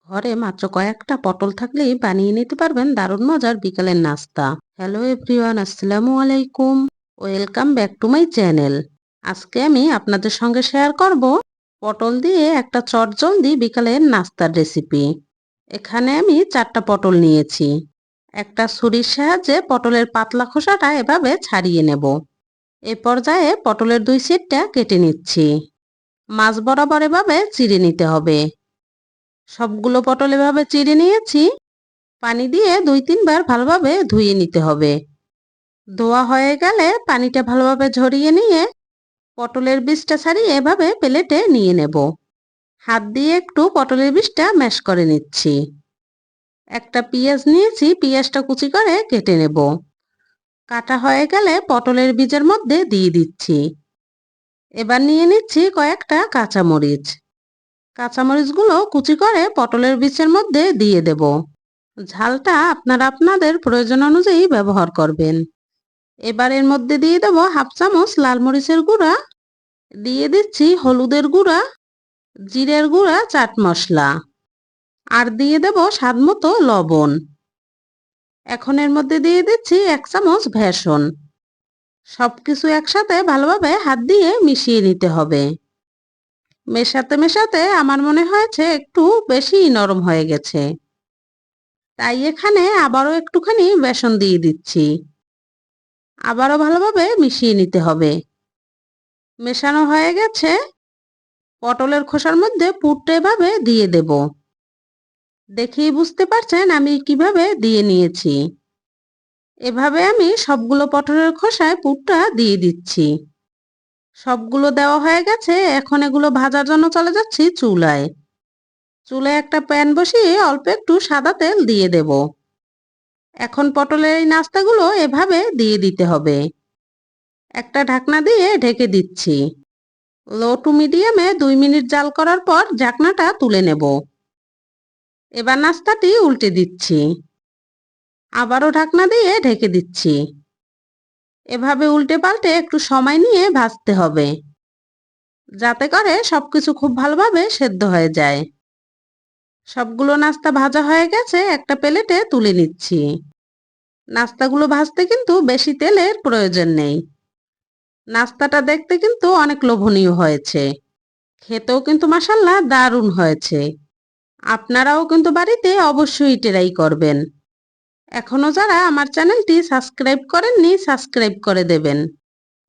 ঘরে মাত্র কয়েকটা পটল থাকলেই বানিয়ে নিতে পারবেন দারুণ মজার বিকালের নাস্তা। হ্যালো এভরিওয়ান, আসসালামু আলাইকুম। Welcome back to my channel. আজকে আমি আপনাদের সঙ্গে শেয়ার করব পটল দিয়ে একটা চটজলদি বিকালের নাস্তার রেসিপি। এখানে আমি 4টা পটল নিয়েছি। একটা ছুরির সাহায্যে পটলের পাতলা খোসাটা এভাবে ছাড়িয়ে নেব। এ পর্যায়ে পটলের 2 সাইডটা কেটে নিচ্ছি। মাঝ বরাবর এভাবে চিড়ে নিতে হবে। সবগুলো পটল এভাবে চিড়ে নিয়েছি। পানি দিয়ে 2-3 বার ভালোভাবে ধুয়ে নিতে হবে। ধোয়া হয়ে গেলে পানিটা ভালোভাবে ঝরিয়ে নিয়ে পটলের বীজটা ছাড়িয়ে এভাবে প্লেটে নিয়ে নেব। হাত দিয়ে একটু পটলের বীজটা ম্যাশ করে নিচ্ছি। একটা পেঁয়াজ নিয়েছি, পেঁয়াজটা কুচি করে কেটে নেব। কাটা হয়ে গেলে পটলের বীজের মধ্যে দিয়ে দিচ্ছি। এবার নিয়ে নিচ্ছি কয়েকটা কাঁচামরিচ। কাঁচামরিচগুলো কুচি করে পটলের বীজের মধ্যে দিয়ে দেব। ঝালটা আপনারা আপনাদের প্রয়োজন অনুযায়ী ব্যবহার করবেন। এবার এর মধ্যে দিয়ে দেব 1/2 চামচ লাল মরিচের গুঁড়া, দিয়ে দিচ্ছি হলুদের গুঁড়া, জিরের গুঁড়া, চাট মশলা, আর দিয়ে দেব স্বাদ মতো লবণ। এখন এর মধ্যে দিয়ে দিচ্ছি 1 চামচ বেসন। সবকিছু একসাথে ভালোভাবে হাত দিয়ে মিশিয়ে নিতে হবে। মেশাতে মেশাতে আমার মনে হয়েছে একটু বেশি নরম হয়ে গেছে, তাই এখানে আবারও একটুখানি বেসন দিয়ে দিচ্ছি। আবারও ভালোভাবে মিশিয়ে নিতে হবে। মেশানো হয়ে গেছে। পটলের খোসার মধ্যে পুরটা এভাবে দিয়ে দেব। দেখেই বুঝতে পারছেন আমি কিভাবে দিয়ে নিয়েছি। এভাবে আমি সবগুলো পটলের খোসায় পুরটা দিয়ে দিচ্ছি। সবগুলো দেওয়া হয়ে গেছে। এখন এগুলো ভাজার জন্য চলে যাচ্ছি চুলায়। চুলায় একটা প্যান বসিয়ে অল্প একটু সাদা তেল দিয়ে দেব। এখন পটলের এই নাস্তাগুলো এভাবে দিয়ে দিতে হবে। একটা ঢাকনা দিয়ে ঢেকে দিচ্ছি। লো টু মিডিয়ামে 2 মিনিট জাল করার পর ঢাকনাটা তুলে নেব। এবার নাস্তাটি উল্টে দিচ্ছি। আবারও ঢাকনা দিয়ে ঢেকে দিচ্ছি। এভাবে উল্টে পাল্টে একটু সময় নিয়ে ভাজতে হবে, যাতে করে সবকিছু খুব ভালোভাবে সেদ্ধ হয়ে যায়। সবগুলো নাস্তা ভাজা হয়ে গেছে, একটা প্লেটে তুলে নিচ্ছি। নাস্তাগুলো ভাজতে কিন্তু বেশি তেলের প্রয়োজন নেই। নাস্তাটা দেখতে কিন্তু অনেক লোভনীয় হয়েছে, খেতেও কিন্তু মাশাআল্লাহ দারুণ হয়েছে। আপনারাও কিন্তু বাড়িতে অবশ্যই ট্রাই করবেন। এখনো যারা আমার চ্যানেলটি সাবস্ক্রাইব করেননি, সাবস্ক্রাইব করে দেবেন।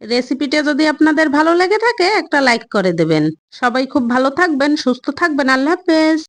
রেসিপিটা যদি আপনাদের ভালো লেগে থাকে একটা লাইক করে দেবেন। সবাই খুব ভালো থাকবেন, সুস্থ থাকবেন। আল্লাহ হাফেজ।